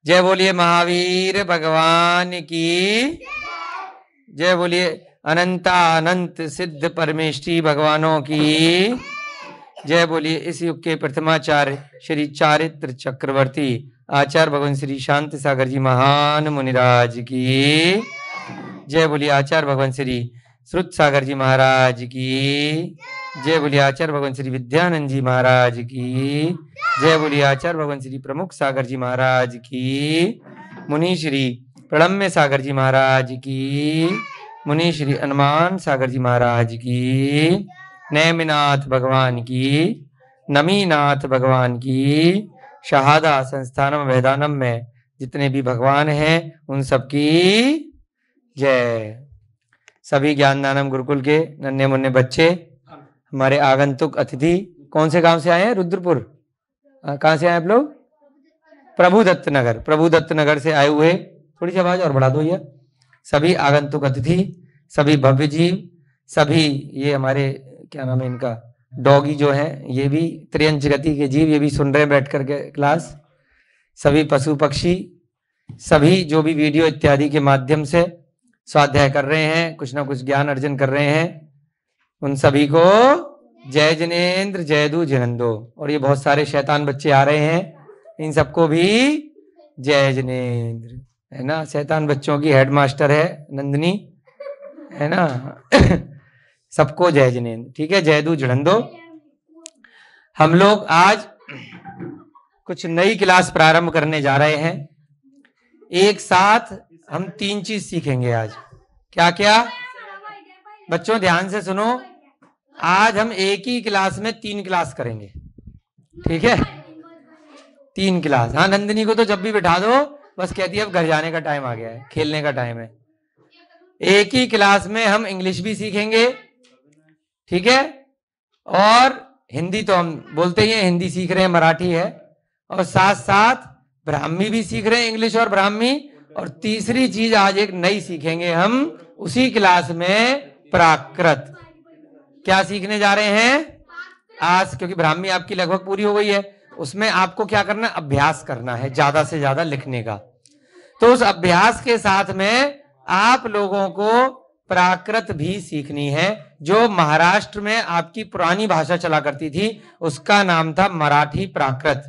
जय बोलिए महावीर भगवान की। जय बोलिए अनंतानंत सिद्ध परमेष्ठी भगवानों की। जय बोलिए इस युग के प्रथमाचार्य श्री चारित्र चक्रवर्ती आचार्य भगवान श्री शांति सागर जी महान मुनिराज की। जय बोलिए आचार्य भगवान श्री श्रुत सागर जी महाराज की। जय बोलिए आचार्य भगवान श्री विद्यानंद जी महाराज की। जय बोलिए आचार्य भगवान श्री प्रमुख सागर जी महाराज की। मुनि श्री प्रणम्य सागर जी महाराज की। मुनि श्री हनुमान सागर जी महाराज की। नेमिनाथ भगवान की। नमीनाथ भगवान की। शहादा संस्थानम वेदानम में जितने भी भगवान हैं उन सबकी जय। सभी ज्ञानदानम गुरुकुल के नन्हे मुन्ने बच्चे, हमारे आगंतुक अतिथि, कौन से गांव से आए हैं? रुद्रपुर। कहाँ से आए आप लोग? प्रभुदत्त नगर। प्रभुदत्त नगर से आए हुए, थोड़ी सी आवाज और बढ़ा दो ये। सभी आगंतुक अतिथि, सभी भव्य जीव, सभी ये हमारे क्या नाम है इनका, डॉगी जो है, ये भी त्रियंच गति के जीव, ये भी सुन रहे हैं बैठ करके क्लास। सभी पशु पक्षी, सभी जो भी वीडियो इत्यादि के माध्यम से स्वाध्याय कर रहे हैं, कुछ ना कुछ ज्ञान अर्जन कर रहे हैं, उन सभी को जय जिनेन्द्र जय दू जिनंदो। और ये बहुत सारे शैतान बच्चे आ रहे हैं, इन सबको भी जय जिनेन्द्र, है ना। शैतान बच्चों की हेडमास्टर है नंदिनी, है ना। सबको जय जिनेन्द्र, ठीक है, जय दू जिनंदो। हम लोग आज कुछ नई क्लास प्रारंभ करने जा रहे हैं। एक साथ हम 3 चीज सीखेंगे आज। क्या क्या? बच्चों ध्यान से सुनो, आज हम एक ही क्लास में 3 क्लास करेंगे, ठीक है। 3 क्लास। हाँ, नंदिनी को तो जब भी बिठा दो बस कहती है अब घर जाने का टाइम आ गया है, खेलने का टाइम है। एक ही क्लास में हम इंग्लिश भी सीखेंगे, ठीक है, और हिंदी तो हम बोलते ही हैं, हिंदी सीख रहे हैं, मराठी है, और साथ साथ ब्राह्मी भी सीख रहे हैं, इंग्लिश और ब्राह्मी। और तीसरी चीज आज एक नई सीखेंगे हम उसी क्लास में, प्राकृत। क्या सीखने जा रहे हैं आज? क्योंकि ब्राह्मी आपकी लगभग पूरी हो गई है, उसमें आपको क्या करना है? अभ्यास करना है ज्यादा से ज्यादा लिखने का। तो उस अभ्यास के साथ में आप लोगों को प्राकृत भी सीखनी है, जो महाराष्ट्र में आपकी पुरानी भाषा चला करती थी, उसका नाम था मराठी प्राकृत।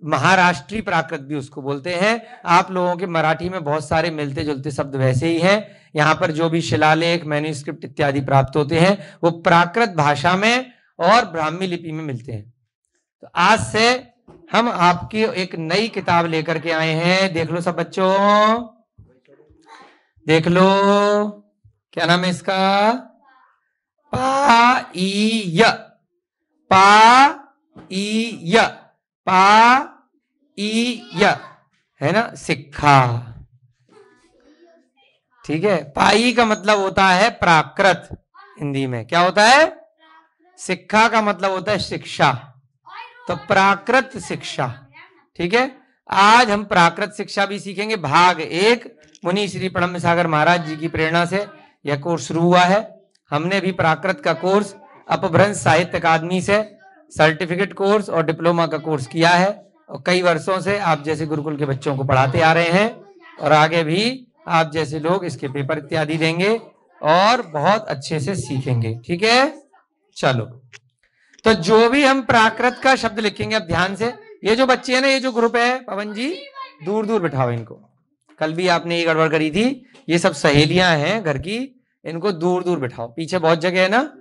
महाराष्ट्री प्राकृत भी उसको बोलते हैं। आप लोगों के मराठी में बहुत सारे मिलते जुलते शब्द वैसे ही हैं। यहाँ पर जो भी शिलालेख, मैन्युस्क्रिप्ट इत्यादि प्राप्त होते हैं वो प्राकृत भाषा में और ब्राह्मी लिपि में मिलते हैं। तो आज से हम आपकी एक नई किताब लेकर के आए हैं। देख लो सब बच्चों, देख लो, क्या नाम है इसका? पाईय, पाईय, पाईय, है ना, सिक्खा, ठीक है। पाई का मतलब होता है प्राकृत, हिंदी में क्या होता है? सिक्खा का मतलब होता है शिक्षा, तो प्राकृत शिक्षा, ठीक है। आज हम प्राकृत शिक्षा भी सीखेंगे। भाग 1 मुनि श्री प्रणम्य सागर महाराज जी की प्रेरणा से यह कोर्स शुरू हुआ है। हमने भी प्राकृत का कोर्स अपभ्रंश साहित्य अकादमी से सर्टिफिकेट कोर्स और डिप्लोमा का कोर्स किया है, और कई वर्षों से आप जैसे गुरुकुल के बच्चों को पढ़ाते आ रहे हैं, और आगे भी आप जैसे लोग इसके पेपर इत्यादि देंगे और बहुत अच्छे से सीखेंगे, ठीक है। चलो, तो जो भी हम प्राकृत का शब्द लिखेंगे, अब ध्यान से, ये जो बच्चे हैं ना, ये जो ग्रुप है, पवन जी दूर दूर बिठाओ इनको। कल भी आपने ये गड़बड़ करी थी, ये सब सहेलियां हैं घर की, इनको दूर दूर बिठाओ, पीछे बहुत जगह है ना।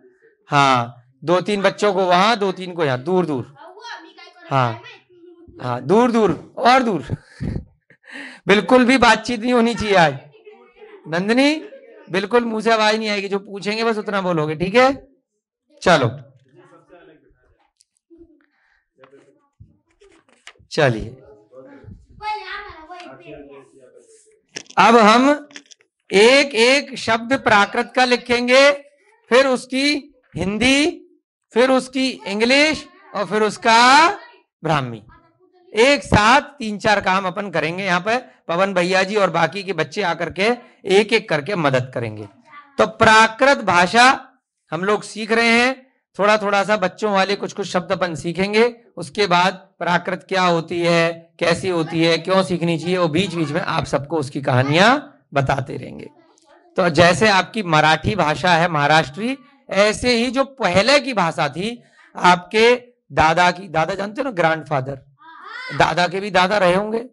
हाँ, 2-3 बच्चों को वहां, 2-3 को यहाँ, दूर दूर। हाँ हाँ, दूर दूर और दूर। बिल्कुल भी बातचीत नहीं होनी चाहिए आज। नंदिनी, बिल्कुल मुंह से आवाज नहीं आएगी, जो पूछेंगे बस उतना बोलोगे, ठीक है। चलो, चलिए, अब हम एक एक शब्द प्राकृत का लिखेंगे, फिर उसकी हिंदी, फिर उसकी इंग्लिश, और फिर उसका ब्राह्मी। एक साथ 3-4 काम अपन करेंगे। यहाँ पे पवन भैया जी और बाकी के बच्चे आकर के एक एक करके मदद करेंगे। तो प्राकृत भाषा हम लोग सीख रहे हैं। थोड़ा थोड़ा सा बच्चों वाले कुछ कुछ शब्द अपन सीखेंगे। उसके बाद प्राकृत क्या होती है, कैसी होती है, क्यों सीखनी चाहिए, वो बीच बीच में आप सबको उसकी कहानियां बताते रहेंगे। तो जैसे आपकी मराठी भाषा है महाराष्ट्री, ऐसे ही जो पहले की भाषा थी आपके दादा की, दादा जानते हो ना, ग्रैंडफादर, दादा के भी दादा रहे होंगे,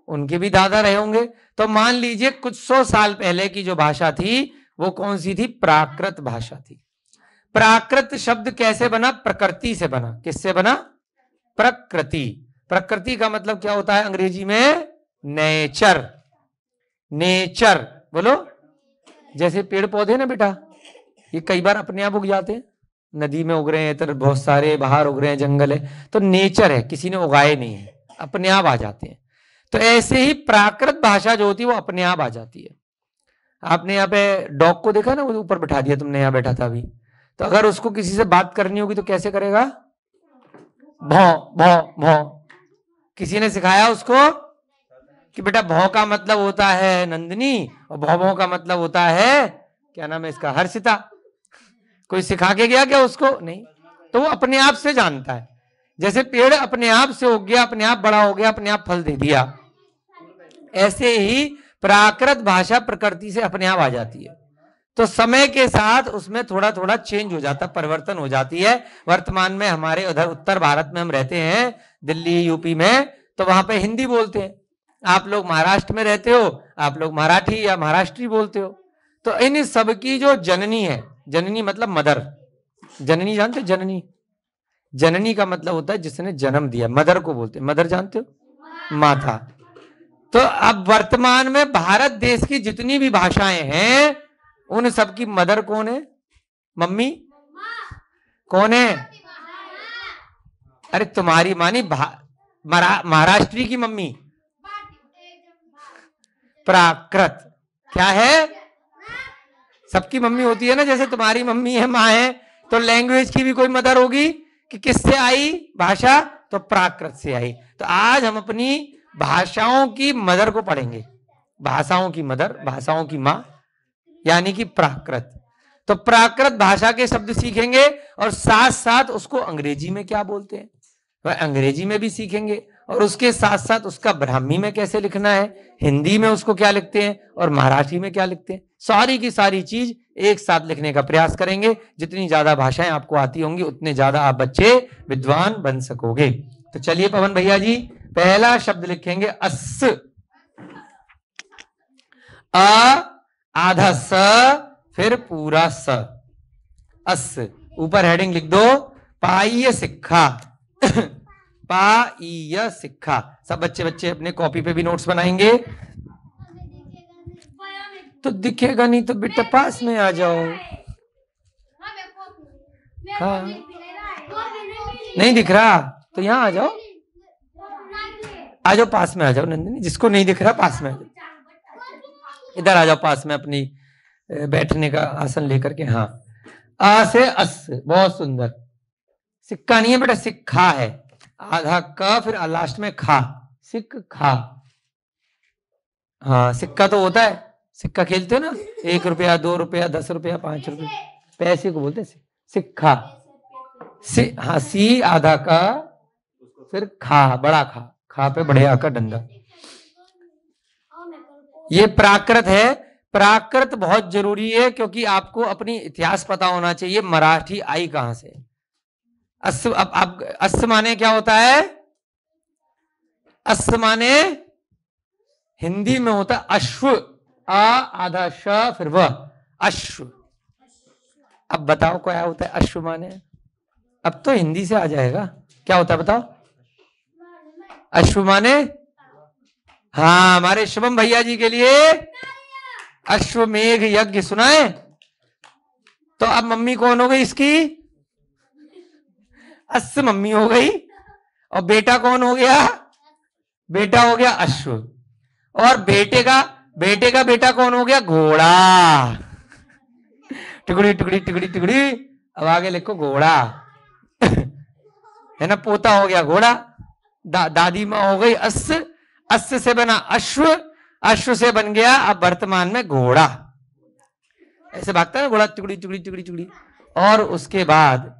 उनके भी दादा रहे होंगे। तो मान लीजिए कुछ 100 साल पहले की जो भाषा थी वो कौन सी थी, प्राकृत भाषा थी। प्राकृत शब्द कैसे बना, प्रकृति से बना। किससे बना, प्रकृति। प्रकृति का मतलब क्या होता है अंग्रेजी में, नेचर। नेचर बोलो। जैसे पेड़ पौधे ना बेटा, ये कई बार अपने आप उग जाते हैं, नदी में उग रहे हैं, इधर बहुत सारे बाहर उग रहे हैं, जंगल है, तो नेचर है, किसी ने उगाए नहीं है, अपने आप आ जाते हैं। तो ऐसे ही प्राकृत भाषा जो होती है वो अपने आप आ जाती है। आपने यहाँ पे डॉग को देखा ना, वो ऊपर बैठा दिया तुमने, यहाँ बैठा था अभी, तो अगर उसको किसी से बात करनी होगी तो कैसे करेगा, भौ भौ भौ। किसी ने सिखाया उसको कि बेटा भौ का मतलब होता है नंदिनी और भौ भौ का मतलब होता है, क्या नाम है इसका, हर्षिता। कोई सिखा के गया क्या उसको, नहीं। तो वो अपने आप से जानता है। जैसे पेड़ अपने आप से उग गया, अपने आप बड़ा हो गया, अपने आप फल दे दिया, ऐसे ही प्राकृत भाषा प्रकृति से अपने आप आ जाती है। तो समय के साथ उसमें थोड़ा थोड़ा चेंज हो जाता, परिवर्तन हो जाती है। वर्तमान में हमारे उधर उत्तर भारत में हम रहते हैं, दिल्ली यूपी में, तो वहां पे हिंदी बोलते हैं। आप लोग महाराष्ट्र में रहते हो, आप लोग मराठी या महाराष्ट्री बोलते हो। तो इन सब की जो जननी है, जननी मतलब मदर, जननी जानते हो, जननी, जननी का मतलब होता है जिसने जन्म दिया, मदर को बोलते हैं। मदर जानते हो, माता। तो अब वर्तमान में भारत देश की जितनी भी भाषाएं हैं उन सब की मदर कौन है, मम्मी कौन है, अरे तुम्हारी मानी महाराष्ट्री की मम्मी प्राकृत। क्या है, सबकी मम्मी होती है ना, जैसे तुम्हारी मम्मी है, माँ है, तो लैंग्वेज की भी कोई मदर होगी कि किससे आई भाषा, तो प्राकृत से आई। तो आज हम अपनी भाषाओं की मदर को पढ़ेंगे, भाषाओं की मदर, भाषाओं की माँ, यानी कि प्राकृत। तो प्राकृत भाषा के शब्द सीखेंगे और साथ साथ उसको अंग्रेजी में क्या बोलते हैं वह अंग्रेजी में भी सीखेंगे, और उसके साथ साथ उसका ब्राह्मी में कैसे लिखना है, हिंदी में उसको क्या लिखते हैं और मराठी में क्या लिखते हैं, सारी की सारी चीज एक साथ लिखने का प्रयास करेंगे। जितनी ज्यादा भाषाएं आपको आती होंगी उतने ज्यादा आप बच्चे विद्वान बन सकोगे। तो चलिए पवन भैया जी, पहला शब्द लिखेंगे अस, आधा स, फिर पूरा स, अस। ऊपर हेडिंग लिख दो, पाइय सिक्खा। पाइय सिक्खा। सब बच्चे बच्चे अपने कॉपी पे भी नोट्स बनाएंगे। तो दिखेगा नहीं तो बेटा पास में आ जाओ। हाँ नहीं दिख रहा तो यहाँ आ जाओ, आ जाओ पास में आ जाओ नंदिनी, जिसको नहीं दिख रहा पास में आ जाओ, इधर आ जाओ पास में, अपनी बैठने का आसन लेकर के। हाँ, आ से अस, बहुत सुंदर। सिक्का नहीं है बेटा, सिक्खा है, आधा क फिर लास्ट में खा, सिक खा। हाँ सिक्का तो होता है, सिक्का खेलते हो ना, 1 रुपया 2 रुपया 10 रुपया 5 रुपया, पैसे को बोलते हैं सिक्खा। हाँ, सी आधा का, फिर खा, बड़ा खा, खा पे बड़े आ का डंडा। ये प्राकृत है। प्राकृत बहुत जरूरी है क्योंकि आपको अपनी इतिहास पता होना चाहिए, मराठी आई कहां से। अस, अब अस माने क्या होता है, अस माने हिंदी में होता है अश्व, आ आधा श फिर व, अश्व। अब बताओ क्या होता है अश्व माने, अब तो हिंदी से आ जाएगा, क्या होता है बताओ। अश्व माने, हाँ हमारे शुभम भैया जी के लिए अश्वमेघ यज्ञ सुनाए। तो अब मम्मी कौन हो गई इसकी, अश्व मम्मी हो गई, और बेटा कौन हो गया, बेटा हो गया अश्व, और बेटे का बेटा कौन हो गया, घोड़ा। टुकड़ी टुकड़ी टुकड़ी टुकड़ी, अब आगे लिखो घोड़ा, है ना, पोता हो गया घोड़ा, दादी माँ हो गई अश्व, अश्व से बना अश्व, अश्व से बन गया अब वर्तमान में घोड़ा। ऐसे भागता है ना घोड़ा, टुकड़ी टुकड़ी टुकड़ी टुकड़ी। और उसके बाद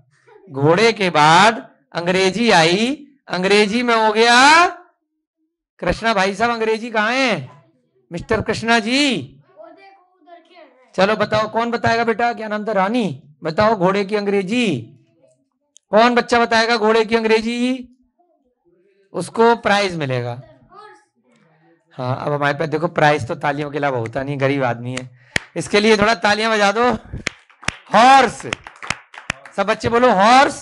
घोड़े के बाद अंग्रेजी आई, अंग्रेजी में हो गया कृष्णा भाई साहब, अंग्रेजी कहाँ है मिस्टर कृष्णा जी? चलो बताओ, कौन बताएगा बेटा? क्या नाम था? रानी, बताओ घोड़े की अंग्रेजी। कौन बच्चा बताएगा घोड़े की अंग्रेजी? उसको प्राइज मिलेगा। हाँ, अब हमारे पास देखो प्राइज तो तालियों के अलावा होता नहीं, गरीब आदमी है, इसके लिए थोड़ा तालियां बजा दो। हॉर्स, सब बच्चे बोलो हॉर्स।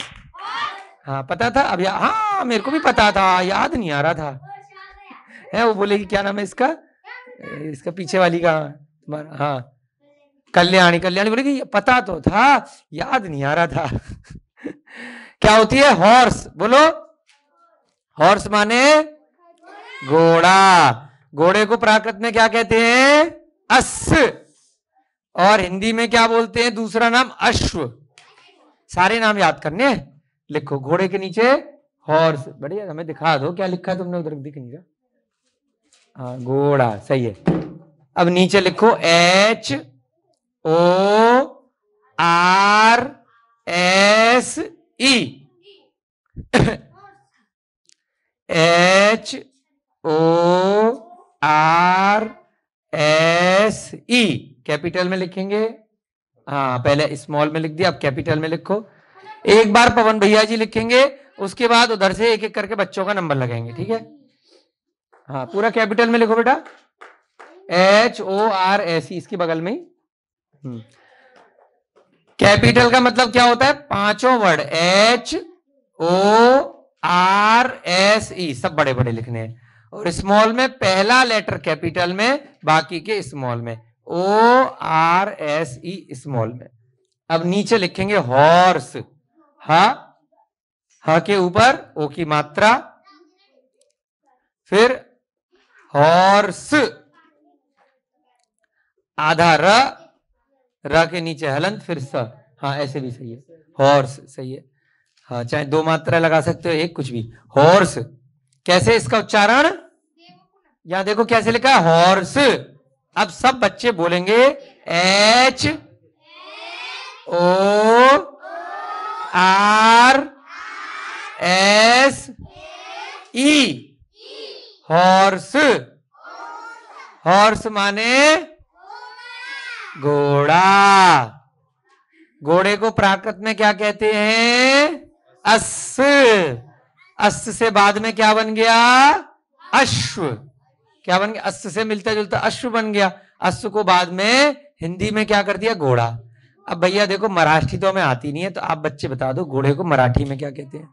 हाँ पता था अब हाँ मेरे को भी पता था, याद नहीं आ रहा था। है वो बोलेगी क्या नाम है इसका, इसका पीछे वाली का तुम्हारा? हाँ कल्याणी, कल्याणी बोलेगी पता तो था, याद नहीं आ रहा था। क्या होती है? हॉर्स। बोलो, हॉर्स माने घोड़ा। घोड़े को प्राकृत में क्या कहते हैं? अश्व। और हिंदी में क्या बोलते हैं दूसरा नाम? अश्व। सारे नाम याद करने हैं। लिखो घोड़े के नीचे हॉर्स। बढ़िया, हमें दिखा दो क्या लिखा है तुमने, उधर दिख नहीं रहा। हाँ घोड़ा, सही है। अब नीचे लिखो HORS HORS कैपिटल में लिखेंगे। हाँ पहले स्मॉल में लिख दिया, अब कैपिटल में लिखो। एक बार पवन भैया जी लिखेंगे, उसके बाद उधर से एक एक करके बच्चों का नंबर लगाएंगे, ठीक है? हाँ पूरा कैपिटल में लिखो बेटा, HORS इसके बगल में ही। कैपिटल का मतलब क्या होता है? पांचों वर्ड HORS सब बड़े बड़े लिखने हैं, और स्मॉल में पहला लेटर कैपिटल में, बाकी के स्मॉल में। ORS स्मॉल में। अब नीचे लिखेंगे हॉर्स। हा के ऊपर ओ की मात्रा, फिर हॉर्स आधा र के नीचे हलंत, फिर स। हाँ ऐसे भी सही है, हॉर्स सही है। हाँ चाहे दो मात्रा लगा सकते हो, एक कुछ भी। हॉर्स। कैसे इसका उच्चारण? यहां देखो कैसे लिखा है, हॉर्स। अब सब बच्चे बोलेंगे HORS हॉर्स। हॉर्स माने घोड़ा। घोड़े को प्राकृत में क्या कहते हैं? अश्व। अश्व से बाद में क्या बन गया? अश्व। क्या बन गया? अश्व से मिलता जुलता अश्व बन गया। अश्व को बाद में हिंदी में क्या कर दिया? घोड़ा। अब भैया देखो मराठी तो हमें आती नहीं है, तो आप बच्चे बता दो घोड़े को मराठी में क्या कहते हैं?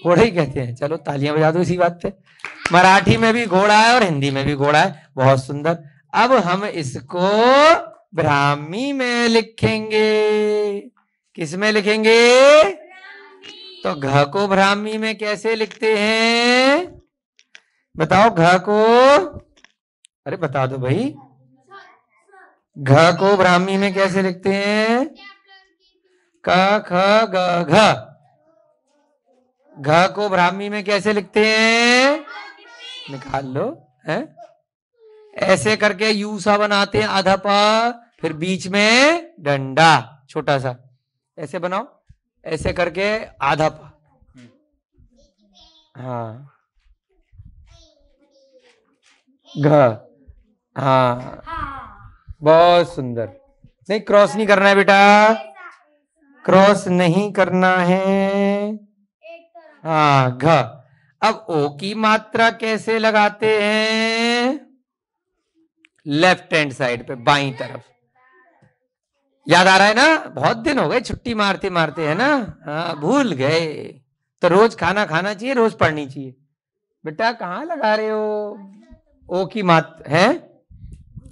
घोड़ा ही कहते हैं। चलो तालियां बजा दो इसी बात पे। मराठी में भी घोड़ा है और हिंदी में भी घोड़ा है, बहुत सुंदर। अब हम इसको ब्राह्मी में लिखेंगे। किस में लिखेंगे? तो घ को ब्राह्मी में कैसे लिखते हैं? बताओ घ को। अरे बता दो भाई, घ को ब्राह्मी में कैसे लिखते हैं? क ख ग घ। घ को ब्राह्मी में कैसे लिखते हैं? निकाल लो है, ऐसे करके यू सा बनाते हैं, आधा पा, फिर बीच में डंडा छोटा सा, ऐसे बनाओ, ऐसे करके आधा पा। हाँ घ। हाँ बहुत सुंदर। नहीं क्रॉस नहीं करना है बेटा, क्रॉस नहीं करना है। हाँ घ। अब ओ की मात्रा कैसे लगाते हैं? लेफ्ट हैंड साइड पे बाईं तरफ। याद आ रहा है ना? बहुत दिन हो गए छुट्टी मारते मारते, है ना? हाँ भूल गए। तो रोज खाना खाना चाहिए, रोज पढ़नी चाहिए। बेटा कहाँ लगा रहे हो? ओ की मात्रा है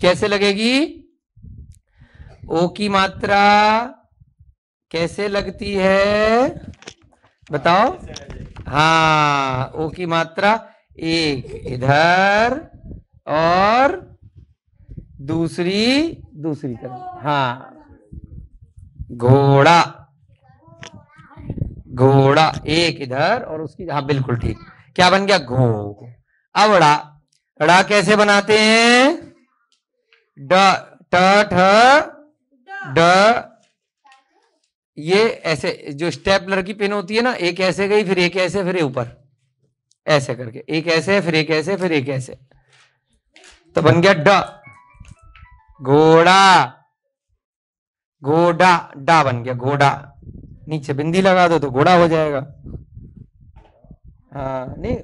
कैसे लगेगी? ओ की मात्रा कैसे लगती है बताओ? हाँ ओ की मात्रा एक इधर और दूसरी तरफ। हाँ घोड़ा। घोड़ा एक इधर और उसकी, हाँ बिल्कुल ठीक। क्या बन गया? घो। अब ड़ा। ड़ा कैसे बनाते हैं? ड ट ठ ड ये ऐसे जो स्टेपलर की पेन होती है ना, एक ऐसे गई, फिर एक ऐसे, फिर ऊपर ऐसे करके, एक ऐसे, फिर एक ऐसे, फिर एक ऐसे, तो बन गया ड, घोड़ा, घोड़ा, डा बन गया घोड़ा। नीचे बिंदी लगा दो तो घोड़ा हो जाएगा। हाँ नहीं,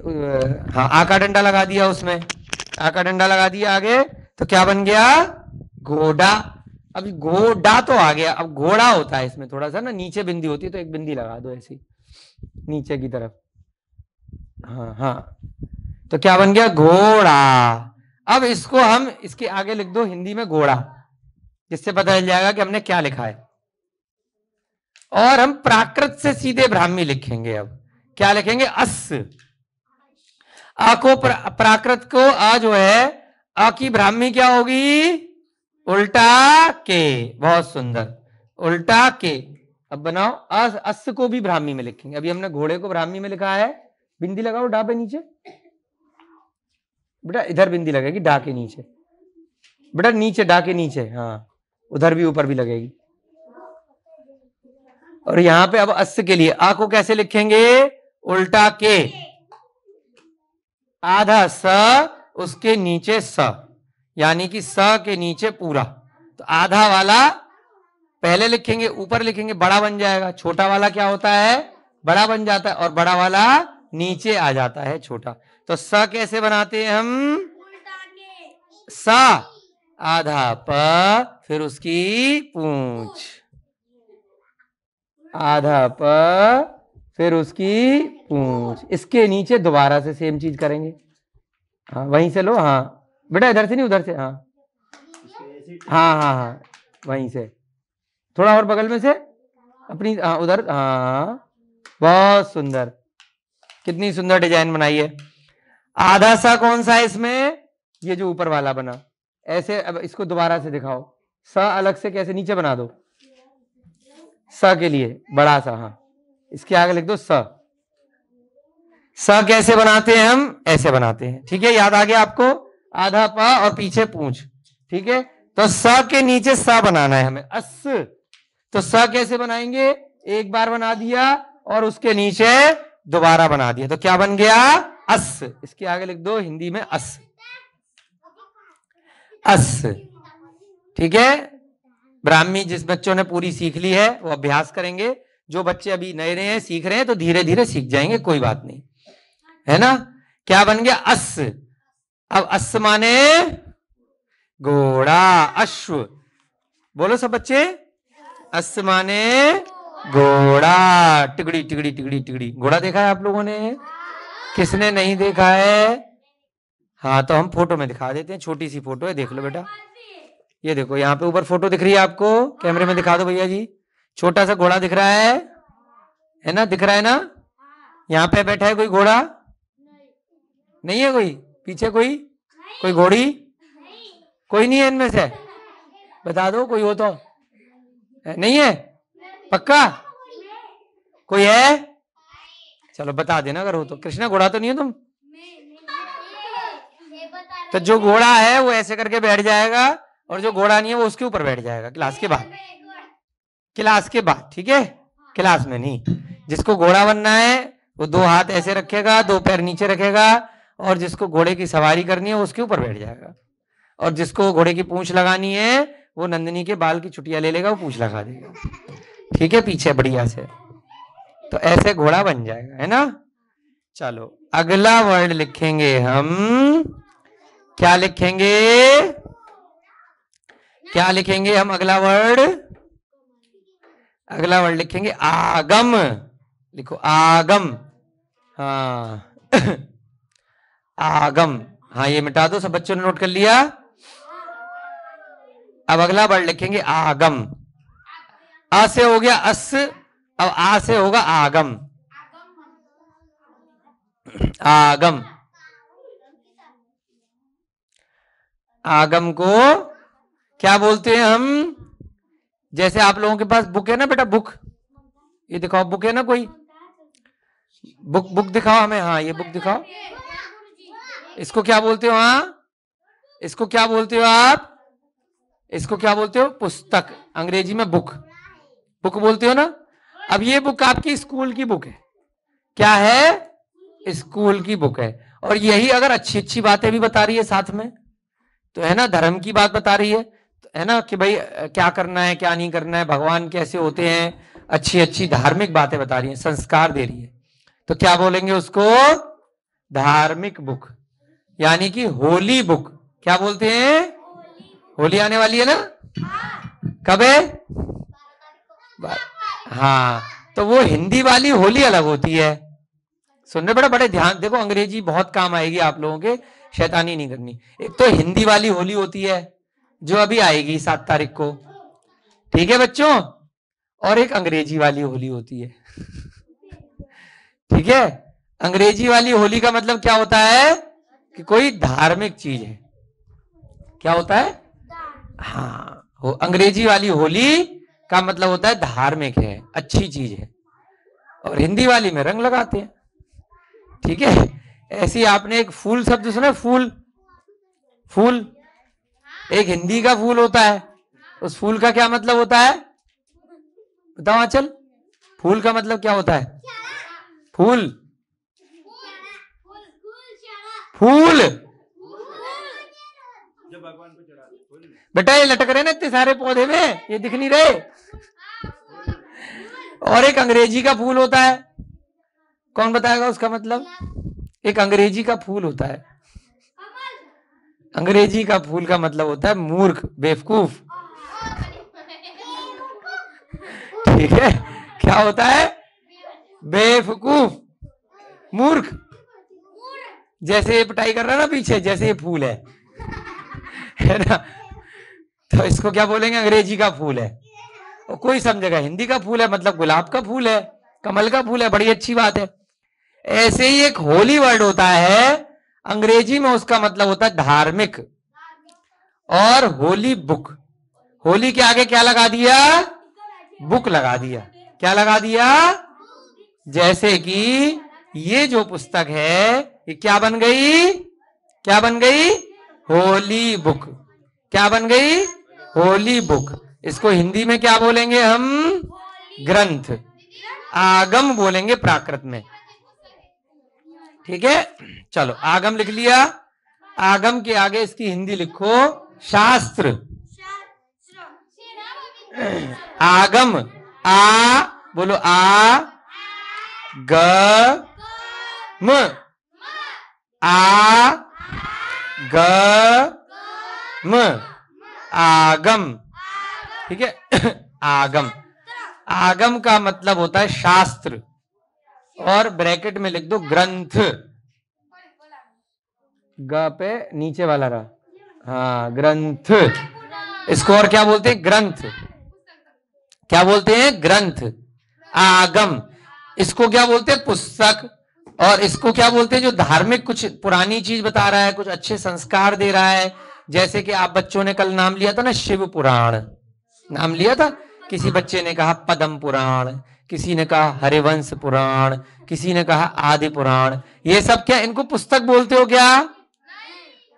हाँ आका डंडा लगा दिया उसमें, आका डंडा लगा दिया आगे, तो क्या बन गया? घोड़ा। अब घोड़ा तो आ गया, अब घोड़ा होता है इसमें थोड़ा सा ना नीचे बिंदी होती है, तो एक बिंदी लगा दो ऐसी नीचे की तरफ। हाँ हाँ, तो क्या बन गया? घोड़ा। अब इसको हम इसके आगे लिख दो हिंदी में घोड़ा, जिससे पता चल जाएगा कि हमने क्या लिखा है। और हम प्राकृत से सीधे ब्राह्मी लिखेंगे। अब क्या लिखेंगे? अस। अ को प्राकृत को अ जो है, अ की ब्राह्मी क्या होगी? उल्टा के। बहुत सुंदर, उल्टा के। अब बनाओ अस को भी ब्राह्मी में लिखेंगे। अभी हमने घोड़े को ब्राह्मी में लिखा है, बिंदी लगाओ डा पे नीचे, बेटा इधर बिंदी लगेगी डा के नीचे, बेटा नीचे डा के नीचे, हाँ उधर भी ऊपर भी लगेगी। और यहां पे अब अस के लिए आ को कैसे लिखेंगे? उल्टा के, आधा स, उसके नीचे स, यानी कि स के नीचे पूरा। तो आधा वाला पहले लिखेंगे, ऊपर लिखेंगे, बड़ा बन जाएगा। छोटा वाला क्या होता है? बड़ा बन जाता है, और बड़ा वाला नीचे आ जाता है छोटा। तो स कैसे बनाते हैं हम? स, आधा प, फिर उसकी पूंछ, आधा प, फिर उसकी पूंछ, इसके नीचे दोबारा से सेम चीज करेंगे। हाँ वहीं से लो, हाँ बेटा इधर से नहीं उधर से, हाँ हाँ हाँ हाँ वहीं से, थोड़ा और बगल में से अपनी, हाँ उधर, हाँ बहुत सुंदर, कितनी सुंदर डिजाइन बनाई है। आधा सा कौन सा है इसमें? ये जो ऊपर वाला बना ऐसे। अब इसको दोबारा से दिखाओ, स अलग से कैसे नीचे बना दो, स के लिए बड़ा सा, हाँ इसके आगे लिख दो स। स कैसे बनाते हैं हम? ऐसे बनाते हैं, ठीक है, याद आ गया आपको? आधा प और पीछे पूंछ, ठीक है। तो स के नीचे स बनाना है हमें, अस। तो स कैसे बनाएंगे? एक बार बना दिया और उसके नीचे दोबारा बना दिया, तो क्या बन गया? अस। इसके आगे लिख दो हिंदी में अस, अस, ठीक है। ब्राह्मी जिस बच्चों ने पूरी सीख ली है वो अभ्यास करेंगे, जो बच्चे अभी नए नए सीख रहे हैं तो धीरे धीरे सीख जाएंगे, कोई बात नहीं, है ना। क्या बन गया? अस। अब अस माने घोड़ा, अश्व, बोलो सब बच्चे, अस माने घोड़ा। टिगड़ी टिगड़ी टिगड़ी टिगड़ी, घोड़ा देखा है आप लोगों ने? किसने नहीं देखा है? हाँ तो हम फोटो में दिखा देते हैं, छोटी सी फोटो है, देख लो बेटा। ये देखो यहाँ पे ऊपर फोटो दिख रही है आपको, कैमरे में दिखा दो भैया जी। छोटा सा घोड़ा दिख रहा है ना? दिख रहा है ना? यहाँ पे बैठा है कोई घोड़ा? नहीं है कोई? पीछे कोई, कोई घोड़ी? कोई नहीं है इनमें से? बता दो कोई हो तो। नहीं है? पक्का? कोई है? चलो बता देना अगर हो तो। कृष्णा घोड़ा तो नहीं है तुम? तो जो घोड़ा है वो ऐसे करके बैठ जाएगा, और जो घोड़ा नहीं है वो उसके ऊपर बैठ जाएगा क्लास के बाद, क्लास के बाद, ठीक है, क्लास में नहीं। जिसको घोड़ा बनना है वो दो हाथ ऐसे रखेगा, दो पैर नीचे रखेगा, और जिसको घोड़े की सवारी करनी है वो उसके ऊपर बैठ जाएगा, और जिसको घोड़े की पूंछ लगानी है वो नंदिनी के बाल की चुटिया ले लेगा, वो पूंछ लगा देगा, ठीक है, पीछे बढ़िया से। तो ऐसे घोड़ा बन जाएगा, है ना। चलो अगला वर्ड लिखेंगे हम, क्या लिखेंगे? क्या लिखेंगे हम अगला वर्ड? अगला वर्ड लिखेंगे आगम। लिखो आगम, हाँ आगम, हाँ ये मिटा दो, सब बच्चों ने नोट कर लिया। अब अगला वर्ड लिखेंगे आगम। आ से हो गया अस, अब आ से होगा आगम, आगम। आगम को क्या बोलते हैं हम? जैसे आप लोगों के पास बुक है ना बेटा, बुक, ये दिखाओ बुक है ना कोई, बुक, बुक दिखाओ हमें, हाँ ये बुक दिखाओ। इसको क्या बोलते हो? हाँ इसको क्या बोलते हो आप? इसको क्या बोलते हो? पुस्तक, अंग्रेजी में बुक, बुक बोलते हो ना। अब ये बुक आपकी स्कूल की बुक है, क्या है? स्कूल की बुक है। और यही अगर अच्छी अच्छी बातें भी बता रही है साथ में, तो है ना, धर्म की बात बता रही है ना, कि भाई क्या करना है क्या नहीं करना है, भगवान कैसे होते हैं, अच्छी अच्छी धार्मिक बातें बता रही है, संस्कार दे रही है, तो क्या बोलेंगे उसको? धार्मिक बुक, यानी कि होली बुक। क्या बोलते हैं? होली आने वाली है ना? कब है? हाँ, तो वो हिंदी वाली होली अलग होती है। सुनने बड़े बड़े ध्यान, देखो अंग्रेजी बहुत काम आएगी आप लोगों के, शैतानी नहीं करनी। एक तो हिंदी वाली होली होती है जो अभी आएगी 7 तारीख को, ठीक है बच्चों, और एक अंग्रेजी वाली होली होती है, ठीक है। अंग्रेजी वाली होली का मतलब क्या होता है? कि कोई धार्मिक चीज है। क्या होता है? हाँ, अंग्रेजी वाली होली का मतलब होता है धार्मिक है, अच्छी चीज है। और हिंदी वाली में रंग लगाते हैं, ठीक है। ऐसे ही आपने एक फूल शब्द सुना? फूल, फूल एक हिंदी का फूल होता है, उस फूल का क्या मतलब होता है? बताओ आंचल, फूल का मतलब क्या होता है? फूल, फूल बेटा, ये लटक रहे ना इतने सारे पौधे में, ये दिख नहीं रहे। और एक अंग्रेजी का फूल होता है, कौन बताएगा उसका मतलब? एक अंग्रेजी का फूल होता है, अंग्रेजी का फूल का मतलब होता है मूर्ख, बेवकूफ, ठीक है। क्या होता है? बेवकूफ, मूर्ख। जैसे ये पिटाई कर रहा है ना पीछे, जैसे ये फूल है ना, तो इसको क्या बोलेंगे? अंग्रेजी का फूल है। और कोई समझेगा हिंदी का फूल है मतलब गुलाब का फूल है, कमल का फूल है, बड़ी अच्छी बात है। ऐसे ही एक होली वर्ड होता है, अंग्रेजी में उसका मतलब होता है धार्मिक। और होली बुक, होली के आगे क्या लगा दिया? बुक लगा दिया। क्या लगा दिया? जैसे कि ये जो पुस्तक है, ये क्या बन गई? क्या बन गई? होली बुक। क्या बन गई? होली बुक। इसको हिंदी में क्या बोलेंगे हम? ग्रंथ। आगम बोलेंगे प्राकृत में, ठीक है। चलो, आगम लिख लिया। आगम के आगे इसकी हिंदी लिखो शास्त्र। आगम, आ बोलो, आ ग म, आ ग म, आगम, ठीक है। आगम, आगम का मतलब होता है शास्त्र, और ब्रैकेट में लिख दो ग्रंथ। ग पे नीचे वाला रहा, हाँ, ग्रंथ। इसको और क्या बोलते हैं? ग्रंथ। क्या बोलते हैं? ग्रंथ। आगम, इसको क्या बोलते हैं? पुस्तक। और इसको क्या बोलते हैं? जो धार्मिक कुछ पुरानी चीज बता रहा है, कुछ अच्छे संस्कार दे रहा है। जैसे कि आप बच्चों ने कल नाम लिया था ना, शिव पुराण नाम लिया था। किसी बच्चे ने कहा पद्म पुराण, किसी ने कहा हरिवंश पुराण, किसी ने कहा आदि पुराण। ये सब क्या इनको पुस्तक बोलते हो क्या?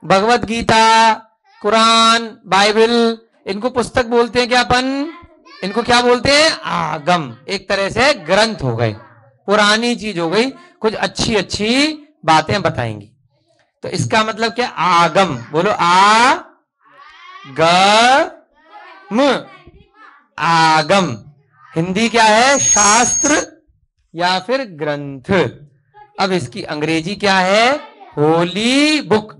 भगवत गीता, कुरान, बाइबल, इनको पुस्तक बोलते हैं क्या अपन? इनको क्या बोलते हैं? आगम। एक तरह से ग्रंथ हो गए, पुरानी चीज हो गई, कुछ अच्छी अच्छी बातें बताएंगी। तो इसका मतलब क्या? आगम। बोलो, आ ग म, आगम। हिंदी क्या है? शास्त्र या फिर ग्रंथ। अब इसकी अंग्रेजी क्या है? होली बुक।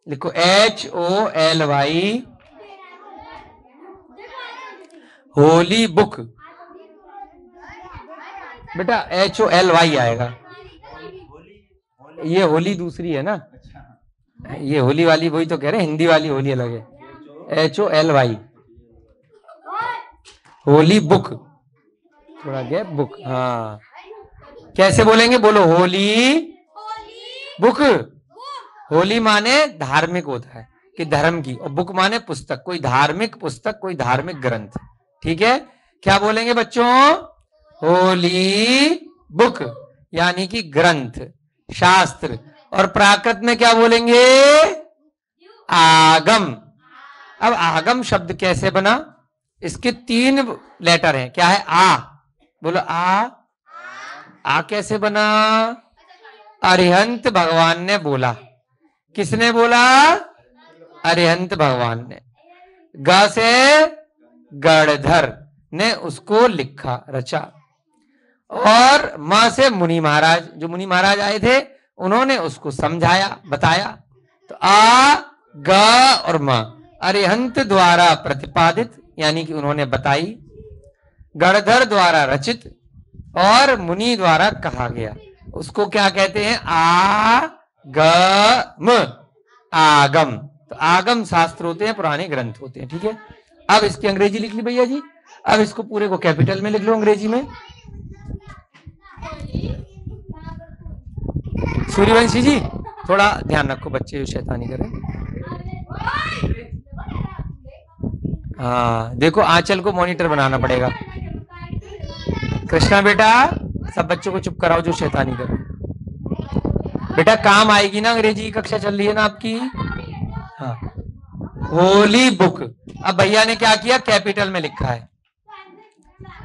लिखो HOLY, होली बुक। बेटा HOLY आएगा, ये होली दूसरी है ना, ये होली वाली वही तो कह रहे हैं, हिंदी वाली होली अलग है। HOLY, होली बुक, थोड़ा गैप, बुक। हाँ, कैसे बोलेंगे? बोलो, होली बुक। होली माने धार्मिक होता है, कि धर्म की, और बुक माने पुस्तक, कोई धार्मिक पुस्तक, कोई धार्मिक ग्रंथ, ठीक है। क्या बोलेंगे बच्चों? होली बुक, यानी कि ग्रंथ, शास्त्र। और प्राकृत में क्या बोलेंगे? आगम। अब आगम शब्द कैसे बना? इसके 3 लेटर हैं। क्या है? आ, बोलो आ कैसे बना? अरिहंत भगवान ने बोला। किसने बोला? अरिहंत भगवान ने। ग से गणधर ने उसको लिखा, रचा। और मां से मुनि महाराज, जो मुनि महाराज आए थे उन्होंने उसको समझाया, बताया। तो आ, ग और म अरिहंत द्वारा प्रतिपादित, यानी कि उन्होंने बताई, गणधर द्वारा रचित और मुनि द्वारा कहा गया, उसको क्या कहते हैं? आगम। आगम, तो आगम शास्त्र होते हैं, पुराने ग्रंथ होते हैं। ठीक है, अब इसकी अंग्रेजी लिख ली भैया जी। अब इसको पूरे को कैपिटल में लिख लो अंग्रेजी में। सूर्यवंशी जी थोड़ा ध्यान रखो, बच्चे शैतानी करें। हाँ देखो, आंचल को मॉनिटर बनाना पड़ेगा। कृष्णा बेटा, सब बच्चों को चुप कराओ जो शैतानी करे। बेटा काम आएगी ना, अंग्रेजी की कक्षा चल रही है ना आपकी। हाँ, होली बुक। अब भैया ने क्या किया? कैपिटल में लिखा है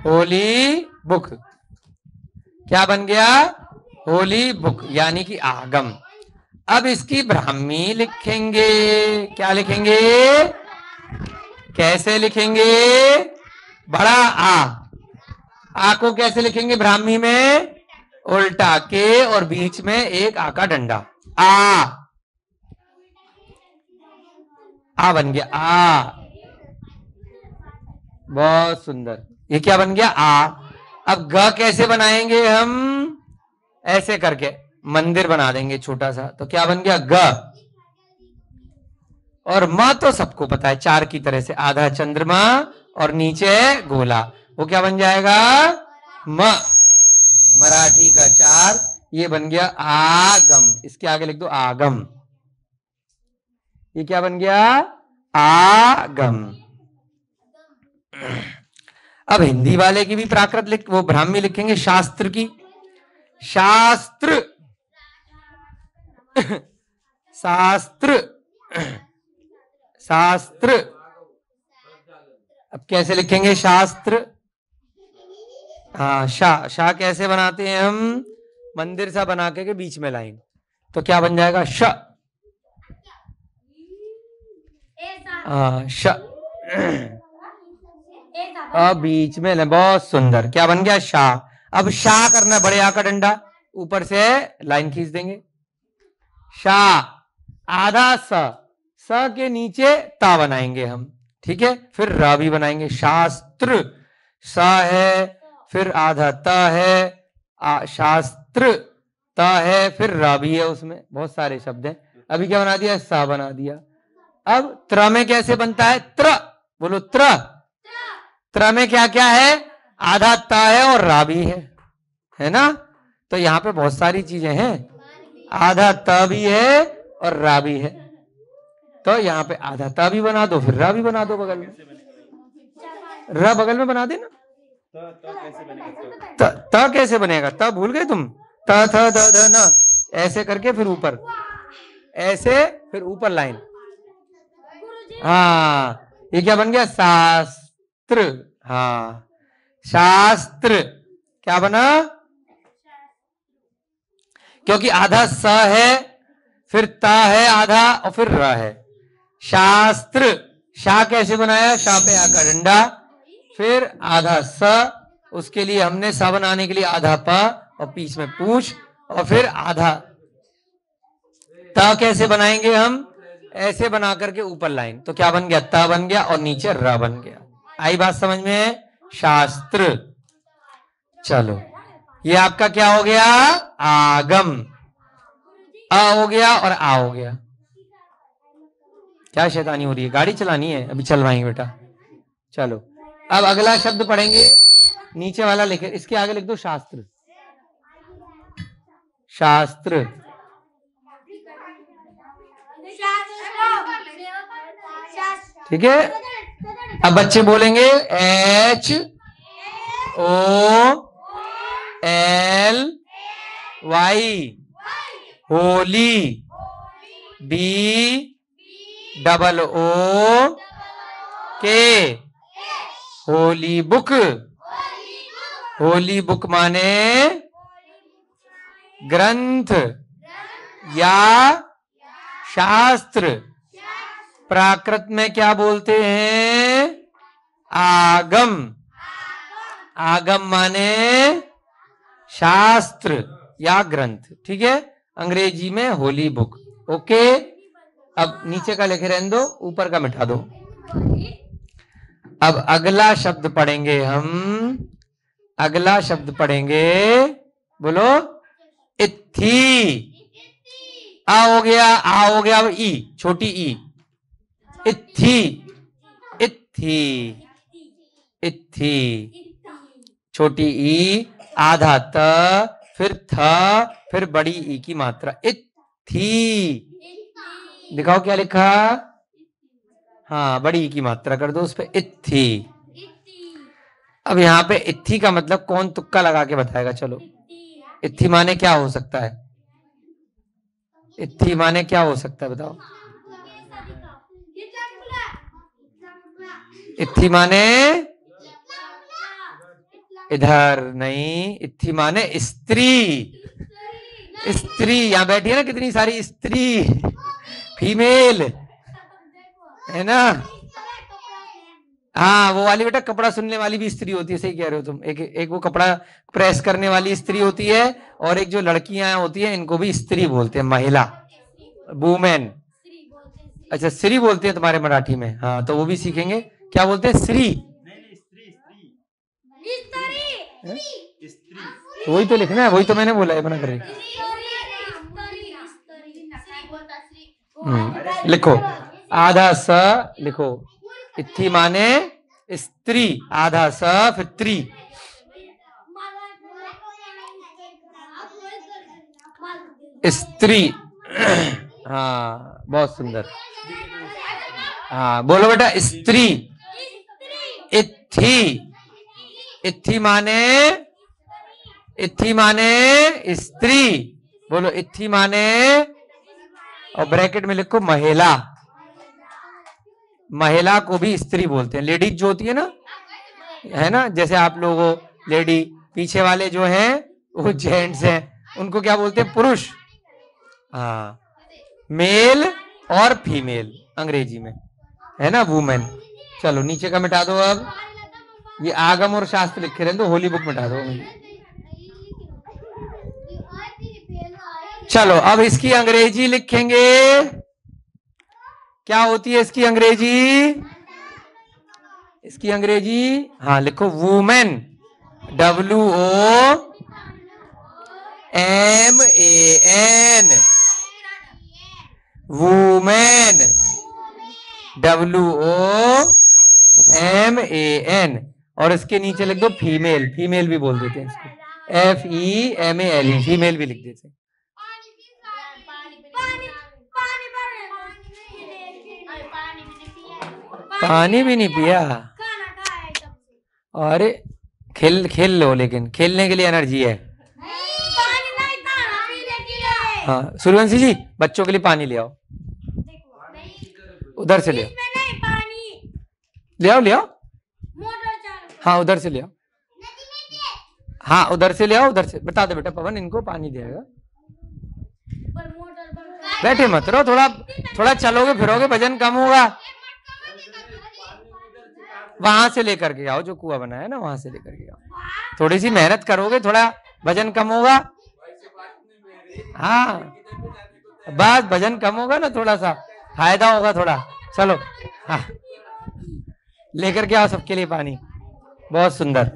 होली बुक। क्या बन गया? होली बुक, यानी कि आगम। अब इसकी ब्राह्मी लिखेंगे। क्या लिखेंगे? कैसे लिखेंगे? बड़ा आ को कैसे लिखेंगे ब्राह्मी में? उल्टा के और बीच में एक आ का डंडा। आ बन गया आ। बहुत सुंदर, ये क्या बन गया? आ। अब ग कैसे बनाएंगे हम? ऐसे करके मंदिर बना देंगे छोटा सा, तो क्या बन गया? ग। और मां तो सबको पता है, चार की तरह से, आधा चंद्रमा और नीचे गोला, वो क्या बन जाएगा? म। मराठी का चार, ये बन गया आगम। इसके आगे लिख दो आगम। ये क्या बन गया? आगम। अब हिंदी वाले की भी प्राकृत लिख, वो ब्राह्मी लिखेंगे शास्त्र की। शास्त्र शास्त्र शास्त्र। अब कैसे लिखेंगे शास्त्र? हाँ, शाह कैसे बनाते हैं हम? मंदिर सा बना के बीच में लाइन, तो क्या बन जाएगा? श। श। अब बीच में ले, बहुत सुंदर, क्या बन गया? शाह। अब शाह करना, बड़े आ का डंडा, ऊपर से लाइन खींच देंगे। शाह, आधा स के नीचे ता बनाएंगे हम। ठीक है, फिर र भी बनाएंगे। शास्त्र, स है, फिर आधा त है, शास्त्र त है, फिर र भी है, उसमें बहुत सारे शब्द हैं। अभी क्या बना दिया? सा बना दिया। अब त्र में कैसे बनता है? त्र, बोलो त्र। त्र में क्या क्या है? आधा त है और रा भी है ना? तो यहाँ पे बहुत सारी चीजें हैं, आधा त भी है और रा भी है, तो यहाँ पे आधा त भी बना दो, फिर रा भी बना दो बगल में, र बगल में बना देना। त कैसे बनेगा? त भूल गए तुम? त थ द ध न, ऐसे करके फिर ऊपर, ऐसे फिर ऊपर लाइन। हाँ, ये क्या बन गया? शास्त्र। हाँ, शास्त्र क्या बना? क्योंकि आधा स है, फिर ता है आधा, और फिर र है। शास्त्र। शा कैसे बनाया? शा पे आ का डंडा, फिर आधा स, उसके लिए हमने स बनाने के लिए आधा प और बीच में पूछ, और फिर आधा त कैसे बनाएंगे हम? ऐसे बना करके ऊपर लाइन, तो क्या बन गया? त बन गया और नीचे र बन गया। आई बात समझ में? शास्त्र। चलो, ये आपका क्या हो गया? आगम। अ हो गया और आ हो गया। क्या शैतानी हो रही है? गाड़ी चलानी है? अभी चलवाएंगे बेटा। चलो, अब अगला शब्द पढ़ेंगे, नीचे वाला लिखे, इसके आगे लिख दो शास्त्र। शास्त्र। ठीक है, अब बच्चे बोलेंगे H O L Y, Holi. B double O K, Holi book. Holi book माने ग्रंथ या शास्त्र। प्राकृत में क्या बोलते हैं? आगम। आगम माने शास्त्र या ग्रंथ। ठीक है, अंग्रेजी में होली बुक। ओके, अब नीचे का लिखे रहने दो, ऊपर का मिटा दो। अब अगला शब्द पढ़ेंगे हम। अगला शब्द पढ़ेंगे, बोलो इत्थी। आ हो गया, आ हो गया, अब ई, छोटी ई। इत्थी, इत्थी, इत्थी, छोटी ई, आधा त, फिर थ, फिर बड़ी ई की मात्रा। इत्थी। दिखाओ क्या लिखा? हाँ, बड़ी ई की मात्रा कर दो उस पे, इत्थी। अब यहाँ पे इत्थी का मतलब कौन तुक्का लगा के बताएगा? चलो, इत्थी माने क्या हो सकता है? इत्थी माने क्या हो सकता है बताओ? इत्थी माने इधर नहीं, इत्थी माने स्त्री। स्त्री, यहां बैठी है ना कितनी सारी स्त्री, फीमेल, है ना? हाँ, वो वाली बेटा कपड़ा सुनने वाली भी स्त्री होती है, सही कह रहे हो तुम। एक वो कपड़ा प्रेस करने वाली स्त्री होती है, और एक जो लड़कियां होती है इनको भी स्त्री बोलते हैं, महिला, वुमेन। अच्छा, स्त्री बोलते हैं तुम्हारे मराठी में? हाँ, तो वो भी सीखेंगे। क्या बोलते हैं? स्त्री। तो वही तो लिखना है, वही तो मैंने बोला है, मना कर रही। लिखो, आधा स लिखो। इत्थी माने स्त्री, आधा स, फिर त्री। स्त्री। हाँ, बहुत सुंदर। हाँ, बोलो बेटा, स्त्री। इत्थी, इत्थी माने, इत्थी माने स्त्री। बोलो, इत्थी माने, और ब्रैकेट में लिखो महिला। महिला को भी स्त्री बोलते हैं। लेडीज जो होती है ना, है ना, जैसे आप लोगों लेडी, पीछे वाले जो हैं वो जेंट्स हैं, उनको क्या बोलते हैं? पुरुष। हाँ, मेल और फीमेल अंग्रेजी में, है ना, वुमेन। चलो, नीचे का मिटा दो। अब ये आगम और शास्त्र लिखे रहने दो, होली बुक मिटा दो। चलो, अब इसकी अंग्रेजी लिखेंगे। क्या होती है इसकी अंग्रेजी? इसकी अंग्रेजी, हाँ लिखो, वुमेन। WOMAN, women. WOMAN। और इसके नीचे लिख दो फीमेल। फीमेल भी बोल देते हैं इसको, FEMALE, फीमेल भी लिख देते हैं। पानी भी नहीं पिया? अरे खेल लो, लेकिन खेलने के लिए एनर्जी है। हाँ, सूर्यवंशी जी, बच्चों के लिए पानी ले आओ, उधर से ले आओ, ले आओ, ले आओ। हाँ, उधर से ले आओ। हाँ, उधर से ले आओ, उधर से। बता दो बेटा, पवन इनको पानी देगा। बैठे मत रहो, थोड़ा थोड़ा चलोगे फिरोगे, वजन कम होगा। वहां से लेकर के आओ, जो कुआं बना है ना, वहां से लेकर के आओ। थोड़ी सी मेहनत करोगे, थोड़ा वजन कम होगा। हाँ, बस वजन कम होगा ना, थोड़ा सा फायदा होगा थोड़ा। चलो, हाँ, लेकर के आओ सबके लिए पानी। बहुत सुंदर।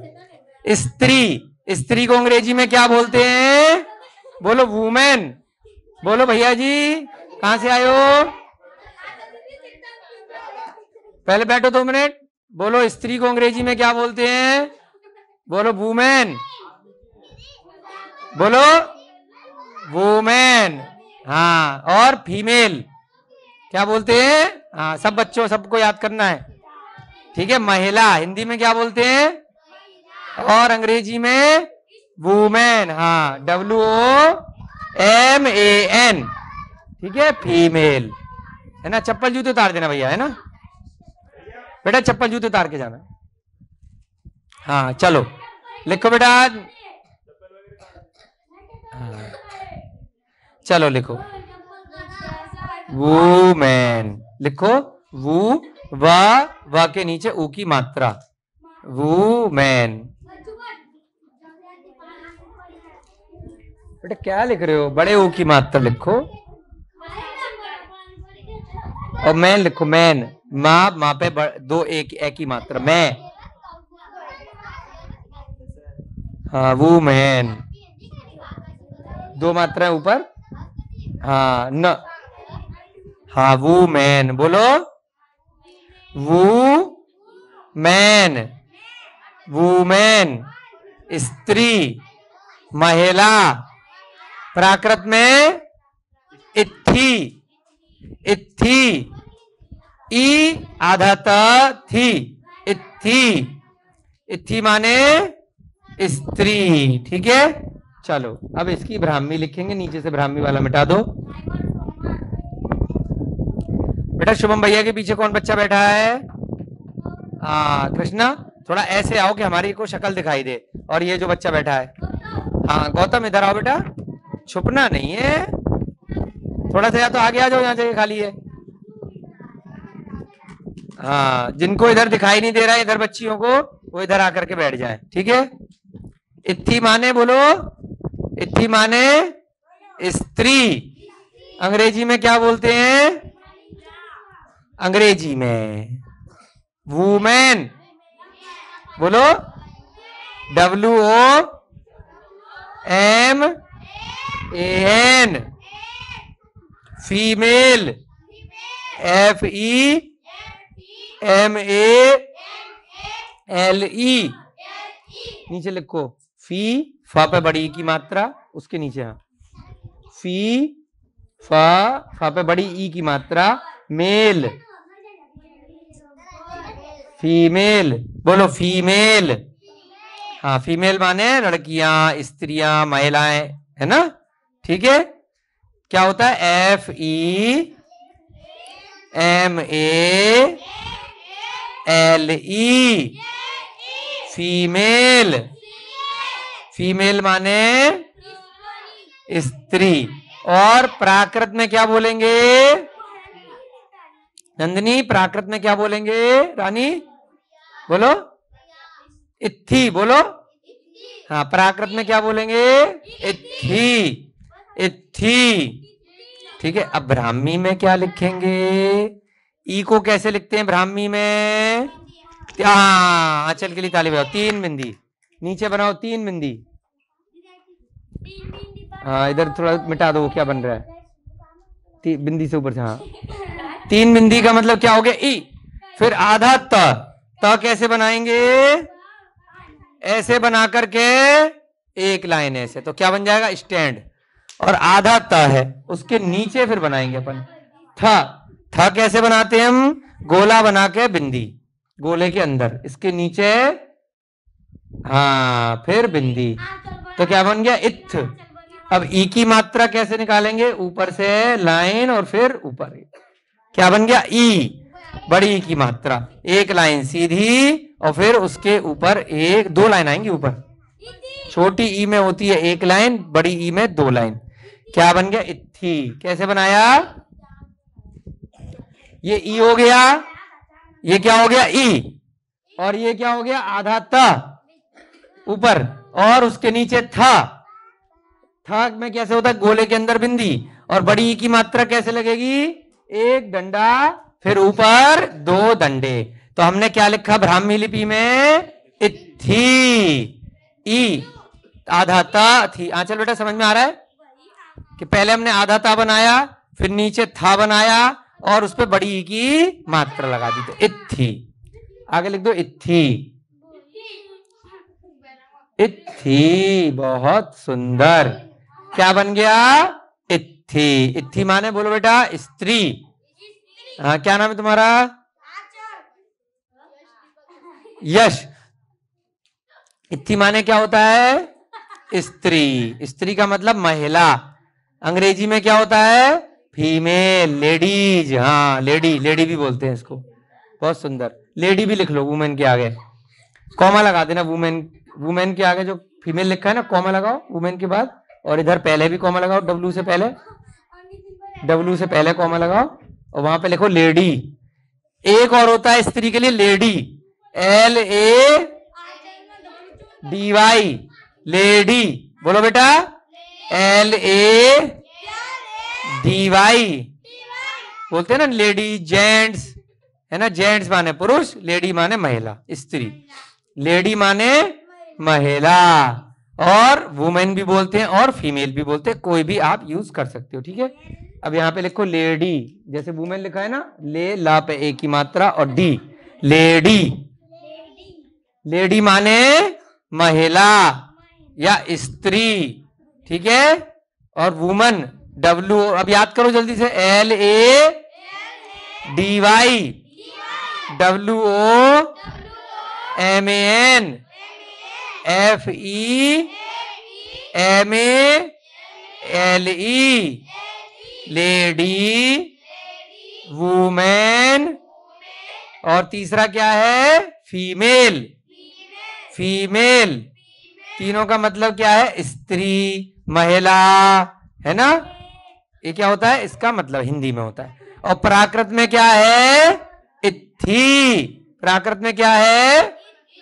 स्त्री, स्त्री को अंग्रेजी में क्या बोलते हैं? बोलो, वुमेन। बोलो भैया जी, कहां से आए हो? पहले बैठो 2 मिनट। बोलो, स्त्री को अंग्रेजी में क्या बोलते हैं? बोलो, वुमेन। बोलो, वुमेन। हाँ, और फीमेल क्या बोलते हैं? हाँ, सब बच्चों, सबको याद करना है, ठीक है। महिला हिंदी में क्या बोलते हैं? और अंग्रेजी में वुमेन। हाँ, WOMAN, ठीक है, फीमेल, है ना। चप्पल जूते उतार देना भैया, है ना बेटा, चप्पल जूते उतार के जाना। हाँ, चलो, लिखो बेटा। हाँ, चलो लिखो वूमेन। लिखो वू, वा के नीचे ऊ की मात्रा, वूमेन। बेटा क्या लिख रहे हो? बड़े ऊ की मात्रा लिखो और मैन लिखो, मैन। माँ पे दो एक ही मात्रा, मैं। हाँ वूमेन, दो मात्रा ऊपर। हाँ न, हाँ वूमेन बोलो, वू मैन, वूमेन स्त्री, महिला। प्राकृत में इत्थी, इत्थी, ई आधा त थी, इत्थी। इत्थी माने स्त्री। ठीक है, चलो अब इसकी ब्राह्मी लिखेंगे, नीचे से ब्राह्मी वाला मिटा दो। बेटा शुभम भैया के पीछे कौन बच्चा बैठा है? हाँ कृष्णा, थोड़ा ऐसे आओ कि हमारी को शक्ल दिखाई दे। और ये जो बच्चा बैठा है, हाँ गौतम इधर आओ बेटा, छुपना नहीं है, थोड़ा सा या तो आगे आ जाओ, यहाँ जगह खाली है। हाँ जिनको इधर दिखाई नहीं दे रहा है इधर बच्चियों को, वो इधर आकर के बैठ जाए। ठीक है, इत्थी माने बोलो, इत्थी माने स्त्री। अंग्रेजी में क्या बोलते हैं? अंग्रेजी में वूमेन बोलो, WOMAN। Female FEMALE। नीचे लिखो फी, फा पे बड़ी ई की मात्रा, उसके नीचे हाँ फी, फा पे बड़ी ई की मात्रा, मेल, फीमेल बोलो, फीमेल। हाँ फीमेल माने लड़कियां, स्त्रियां, महिलाएं, है ना। ठीक है, क्या होता है? FEMALE, female. फीमेल माने स्त्री। और प्राकृत में क्या बोलेंगे नंदिनी? प्राकृत में क्या बोलेंगे रानी? बोलो इत्थी बोलो। हाँ प्राकृत में क्या बोलेंगे? इत्थी, इत्थी। ठीक है, अब ब्राह्मी में क्या लिखेंगे? ई को कैसे लिखते हैं ब्राह्मी में? आंचल के लिए ताली बजाओ। 3 बिंदी नीचे बनाओ, 3 बिंदी। हाँ इधर थोड़ा मिटा दो, क्या बन रहा है? बिंदी से ऊपर से। हाँ 3 बिंदी का मतलब क्या हो गया? ई। फिर आधा त कैसे बनाएंगे? ऐसे बना करके एक लाइन ऐसे, तो क्या बन जाएगा? स्टैंड। और आधा त है, उसके नीचे फिर बनाएंगे अपन था कैसे बनाते हैं हम? गोला बना के बिंदी, गोले के अंदर इसके नीचे, हाँ फिर बिंदी, तो क्या बन गया? इत्थ। अब ई की मात्रा कैसे निकालेंगे? ऊपर से लाइन और फिर ऊपर, क्या बन गया? ई, बड़ी ई की मात्रा, एक लाइन सीधी और फिर उसके ऊपर एक दो लाइन आएंगी ऊपर। छोटी ई में होती है एक लाइन, बड़ी ई में 2 लाइन। क्या बन गया? इत्थी। कैसे बनाया? ये ई हो गया, ये क्या हो गया? ई। और ये क्या हो गया? आधा त ऊपर, और उसके नीचे था में कैसे होता है? गोले के अंदर बिंदी, और बड़ी ई की मात्रा कैसे लगेगी? एक डंडा, फिर ऊपर 2 डंडे। तो हमने क्या लिखा ब्राह्मी लिपि में? इत्थी, ई, आधा ता थी। आंचल बेटा समझ में आ रहा है कि पहले हमने आधा ता बनाया, फिर नीचे था बनाया, और उस पर बड़ी ई की मात्रा लगा दी, तो इत्थी। आगे लिख दो इत्थी, इत्थी। बहुत सुंदर। क्या बन गया? इत्थी। इत्थी माने बोलो बेटा स्त्री। हाँ क्या नाम है तुम्हारा? यश। इत्थी माने क्या होता है? स्त्री। स्त्री का मतलब महिला। अंग्रेजी में क्या होता है? Female, ladies. हाँ लेडी भी बोलते हैं इसको। बहुत सुंदर। लेडी भी लिख लो वुमेन के आगे, कॉमा लगा देना वुमेन वुमेन के आगे जो फीमेल लिखा है ना कॉमा लगाओ वुमेन के बाद, और इधर पहले भी कॉमा लगाओ, डब्ल्यू से पहले, डब्ल्यू से पहले कॉमा लगाओ और वहां पे लिखो लेडी। एक और होता है स्त्री के लिए लेडी, LADY, लेडी। बोलो बेटा, LADY बोलते हैं ना लेडी, जेंट्स है ना, जेंट्स माने पुरुष, लेडी माने महिला, स्त्री। लेडी माने महिला, और वुमेन भी बोलते हैं और फीमेल भी बोलते हैं, कोई भी आप यूज कर सकते हो, ठीक है। अब यहाँ पे लिखो लेडी, जैसे वुमेन लिखा है ना, ले ला पे एक की मात्रा और डी, लेडी। लेडी माने महिला या स्त्री, ठीक है। और वुमन डब्ल्यू, अब याद करो जल्दी से, LADY, WOMAN, FEMALE, lady, women, और तीसरा क्या है, फीमेल। फीमेल तीनों का मतलब क्या है, स्त्री, महिला, है ना। ये क्या होता है, इसका मतलब हिंदी में होता है। और प्राकृत में क्या है, इत्थी। प्राकृत में क्या है,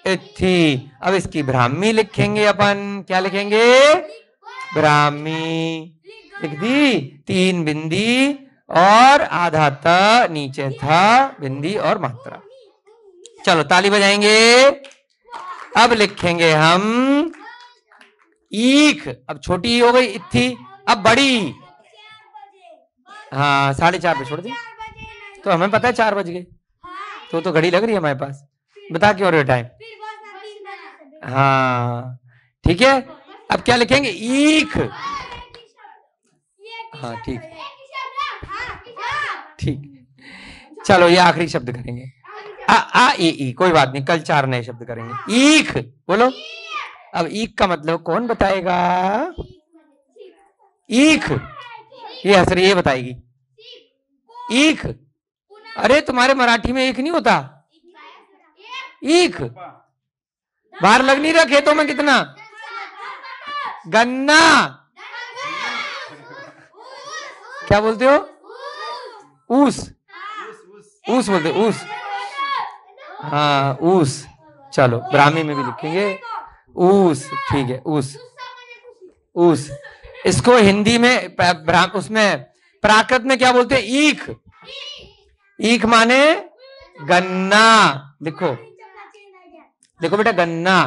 इत्थी। अब इसकी ब्राह्मी लिखेंगे अपन, क्या लिखेंगे, ब्राह्मी। लिख दी, 3 बिंदी और आधा त, नीचे था बिंदी और मात्रा। चलो ताली बजाएंगे। अब लिखेंगे हम ईख। अब छोटी हो गई इत्थी, अब बड़ी। हाँ 4:30 पे छोड़ दी, तो हमें पता है 4 बज गए, तो घड़ी लग रही है हमारे पास, बता क्यों रहे हो टाइम। हाँ ठीक है, अब क्या लिखेंगे, ईख। हाँ ठीक ठीक, चलो ये आखिरी शब्द करेंगे, आ ई, कोई बात नहीं, कल 4 नए शब्द करेंगे। ईख बोलो। अब ईख का मतलब कौन बताएगा, ईख, ये हंस रही है, बताएगी ईख। अरे तुम्हारे मराठी में ईख नहीं होता, ईख बाहर लग नहीं रहा खेतों में कितना, गन्ना। क्या बोलते हो, ऊस, ऊस बोलते, ऊस। हाँ ऊस, चलो ब्राह्मी में भी लिखेंगे ऊस, ठीक है, ऊस, ऊस। इसको हिंदी में उसमें प्राकृत में क्या बोलते हैं, ईख। ईख माने गन्ना। लिखो, देखो बेटा, गन्ना,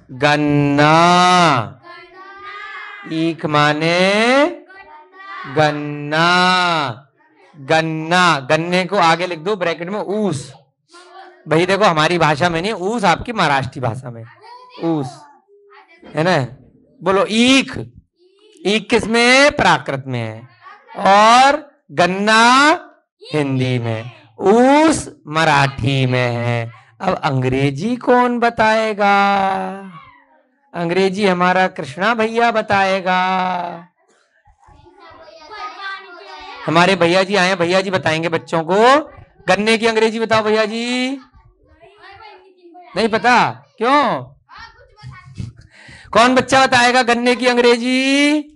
गन्ना। ईख माने गन्ना, गन्ना। गन्ने को आगे लिख दो ब्रैकेट में ऊस। भाई देखो हमारी भाषा में नहीं, ऊस आपकी महाराष्ट्री भाषा में ऊस, है ना। बोलो ईख। ईख किसमें, प्राकृत में है, और गन्ना हिंदी में, ऊस मराठी में है। अब अंग्रेजी कौन बताएगा, अंग्रेजी हमारा कृष्णा भैया बताएगा। हमारे भैया जी आए, भैया जी बताएंगे बच्चों को। गन्ने की अंग्रेजी बताओ भैया जी। नहीं पता, क्यों, कौन बच्चा बताएगा गन्ने की अंग्रेजी।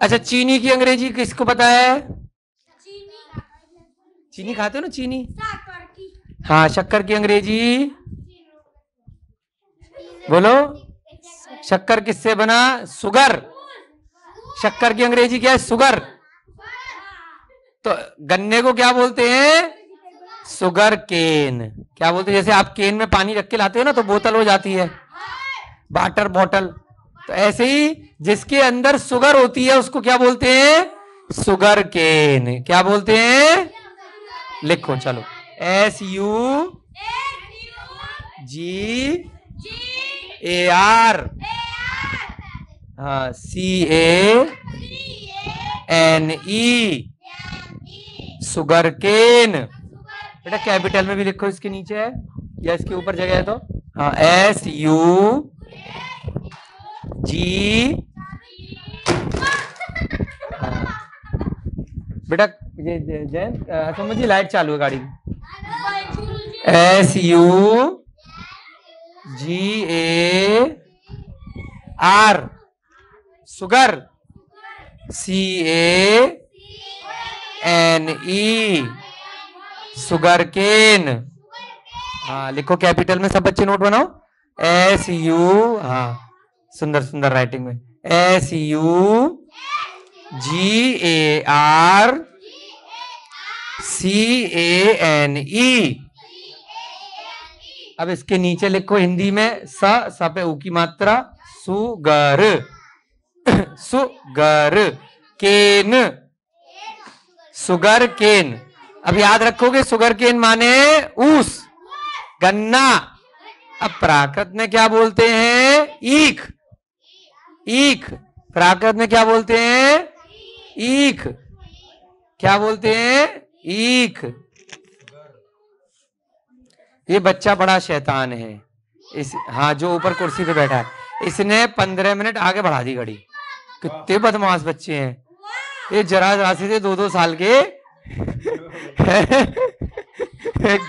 अच्छा चीनी की अंग्रेजी किसको पता है, चीनी खाते हो ना, चीनी। हाँ शक्कर की अंग्रेजी बोलो। शक्कर किससे बना, सुगर। शक्कर की अंग्रेजी क्या है, सुगर। तो गन्ने को क्या बोलते हैं, सुगर केन। क्या बोलते हैं, जैसे आप केन में पानी रख के लाते हो ना तो बोतल हो जाती है, वाटर बॉटल। तो ऐसे ही जिसके अंदर सुगर होती है उसको क्या बोलते हैं, सुगर केन। क्या बोलते हैं, लिखो चलो, SUGAR, हाँ CANE, सुगर केन। बेटा कैपिटल में भी लिखो, इसके नीचे है या इसके ऊपर जगह है तो, हाँ SUG। बेटा ये जैन समझिए, लाइट चालू है गाड़ी की। SUGAR sugar, CANE sugar cane. हाँ लिखो कैपिटल में, सब बच्चे नोट बनाओ। SU, हाँ सुंदर सुंदर राइटिंग में, SUGARCANE। अब इसके नीचे लिखो हिंदी में, स पे ऊ की मात्रा, sugar, sugar cane, sugar cane. अब याद रखोगे सुगर केन माने ऊस, गन्ना। अब प्राकृत में क्या बोलते हैं? ईख, ईख। प्राकृत में क्या बोलते हैं? ईख। क्या बोलते हैं? ईख। ये बच्चा बड़ा शैतान है इस, हाँ जो ऊपर कुर्सी पे बैठा है, इसने 15 मिनट आगे बढ़ा दी घड़ी। कितने बदमाश बच्चे हैं ये, जरा राशि से 2-2 साल के।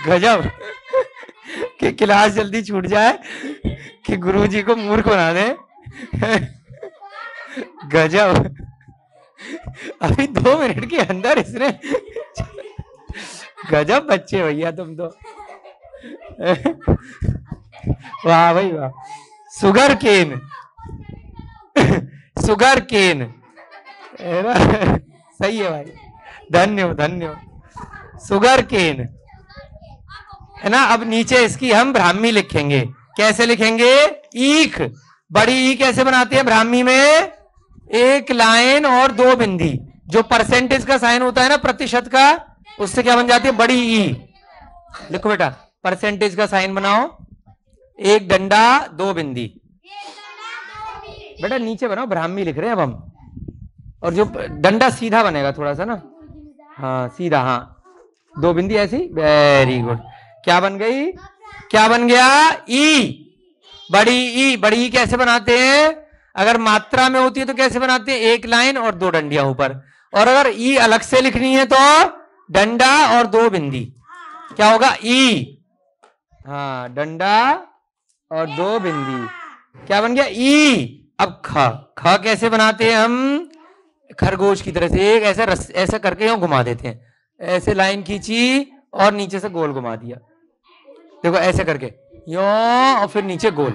गजब कि क्लास जल्दी छूट जाए कि गुरुजी को मूर्ख बना दे। गजब, अभी 2 मिनट के अंदर इसने। गजब बच्चे भैया तुम तो। वाह भाई वाह। सुगर केन, सुगर केन, सही है भाई, धन्य धन्य। सुगर केन है ना। अब नीचे इसकी हम ब्राह्मी लिखेंगे। कैसे लिखेंगे? ईख। बड़ी ई कैसे बनाते हैं ब्राह्मी में? 1 लाइन और 2 बिंदी। जो परसेंटेज का साइन होता है ना, प्रतिशत का, उससे क्या बन जाती है? बड़ी ई। लिखो बेटा, परसेंटेज का साइन बनाओ, 1 डंडा 2 बिंदी। बेटा नीचे बनाओ, ब्राह्मी लिख रहे हैं अब हम। और जो डंडा सीधा बनेगा थोड़ा सा ना, हाँ सीधा, हाँ 2 बिंदी ऐसी। Very good. क्या बन गई? क्या बन गया? ई। बड़ी ई। बड़ी ई कैसे बनाते हैं? अगर मात्रा में होती है तो कैसे बनाते हैं? 1 लाइन और 2 डंडियां ऊपर। और अगर ई अलग से लिखनी है तो डंडा और 2 बिंदी। क्या होगा? ई। हाँ डंडा और 2 बिंदी। क्या बन गया? ई। अब ख। ख कैसे बनाते हैं हम? खरगोश की तरह से एक ऐसा ऐसा करके यूं घुमा देते हैं। ऐसे लाइन खींची और नीचे से गोल घुमा दिया। देखो ऐसे करके यूं, और फिर नीचे गोल।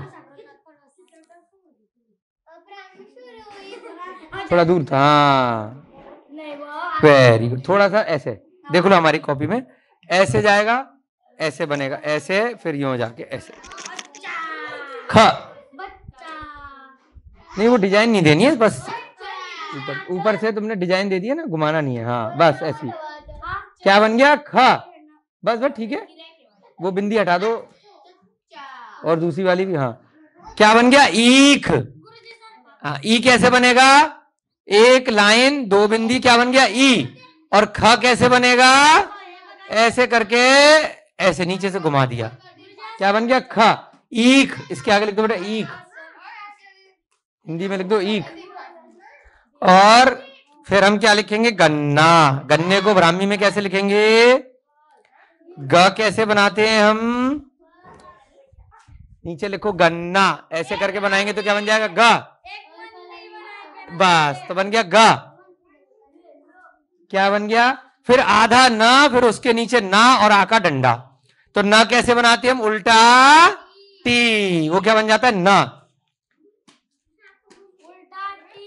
थोड़ा दूर था, हाँ वेरी गुड। थोड़ा सा ऐसे देख लो, हमारी कॉपी में ऐसे जाएगा, ऐसे बनेगा, ऐसे, फिर यूं जाके ऐसे। ख। नहीं वो डिजाइन नहीं देनी है, बस ऊपर से तुमने डिजाइन दे दिया ना, घुमाना नहीं है। हाँ बस ऐसी। क्या बन गया? ख। बस बस ठीक है, वो बिंदी हटा दो और दूसरी वाली भी। हाँ क्या बन गया? ईख। हाँ ई कैसे बनेगा? 1 लाइन 2 बिंदी। क्या बन गया? ई। और ख कैसे बनेगा? ऐसे करके ऐसे नीचे से घुमा दिया। क्या बन गया? ख। ईख। इसके आगे लिख दो बेटा ईख, हिंदी में लिख दो ईख। और फिर हम क्या लिखेंगे? गन्ना। गन्ने को ब्राह्मी में कैसे लिखेंगे? ग कैसे बनाते हैं हम? नीचे लिखो गन्ना, ऐसे करके बनाएंगे तो क्या बन जाएगा? ग। बस तो बन गया ग। क्या बन गया? फिर आधा न, फिर उसके नीचे ना और आ का डंडा। तो न कैसे बनाते हैं हम? उल्टा टी। वो क्या बन जाता है? न।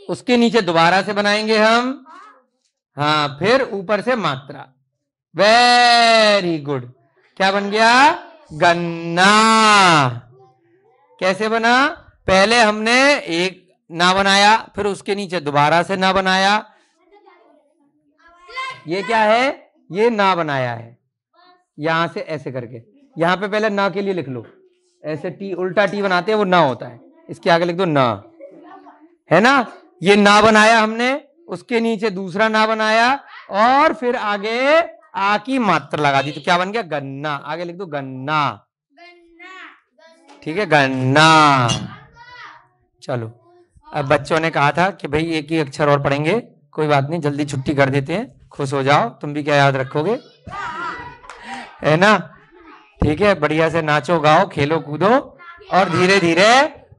उसके नीचे दोबारा से बनाएंगे हम, हाँ फिर ऊपर से मात्रा। Very good. क्या बन गया? गन्ना। कैसे बना? पहले हमने एक ना बनाया, फिर उसके नीचे दोबारा से ना बनाया। ये क्या है? ये ना बनाया है। यहां से ऐसे करके, यहां पे पहले ना के लिए लिख लो, ऐसे टी, उल्टा टी बनाते हैं वो ना होता है। इसके आगे लिख दो ना, है ना। ये ना बनाया हमने, उसके नीचे दूसरा ना बनाया, और फिर आगे आ की मात्रा लगा दी। तो क्या बन गया? गन्ना। आगे लिख दो गन्ना। ठीक है, गन्ना। चलो, अब बच्चों ने कहा था कि भाई एक ही अक्षर और पढ़ेंगे, कोई बात नहीं, जल्दी छुट्टी कर देते हैं, खुश हो जाओ। तुम भी क्या याद रखोगे, है ना। ठीक है, बढ़िया से नाचो गाओ खेलो कूदो और धीरे धीरे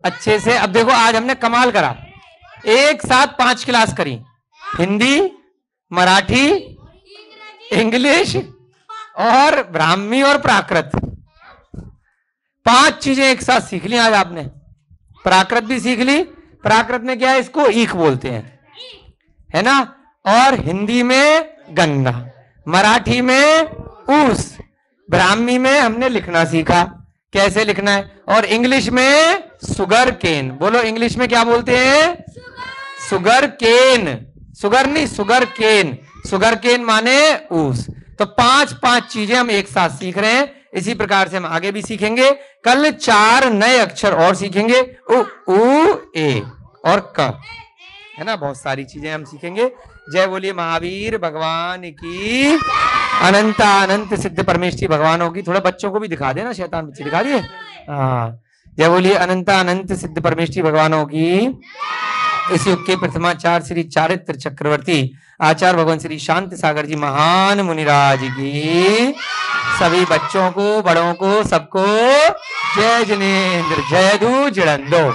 अच्छे से। अब देखो आज हमने कमाल करा, एक साथ 5 क्लास करी, हिंदी, मराठी, इंग्लिश और ब्राह्मी और प्राकृत। 5 चीजें एक साथ सीख ली आज आपने। प्राकृत भी सीख ली, प्राकृत में क्या है, इसको ईख बोलते हैं, है ना। और हिंदी में गन्ना, मराठी में ऊस, ब्राह्मी में हमने लिखना सीखा कैसे लिखना है, और इंग्लिश में सुगर केन। बोलो इंग्लिश में क्या बोलते हैं, सुगर केन, सुगर नहीं सुगर केन, सुगर केन माने ऊस। तो 5 चीजें हम एक साथ सीख रहे हैं। इसी प्रकार से हम आगे भी सीखेंगे। कल 4 नए अक्षर और सीखेंगे, उ, ए और क, है ना। बहुत सारी चीजें हम सीखेंगे। जय बोलिए महावीर भगवान की, अनंत अनंत सिद्ध परमेष्ठी भगवानों की। थोड़ा बच्चों को भी दिखा देना, शैतान बच्चे दिखा दिए। हाँ, जय बोलिए अनंत अनंत सिद्ध परमेष्ठी भगवानों की। इस युग के प्रथमाचार्य श्री चारित्र चक्रवर्ती आचार्य भगवान श्री शांत सागर जी महान मुनिराज की, सभी बच्चों को बड़ों को सबको जय जिनेन्द्र, जय दू जिड़ंदो।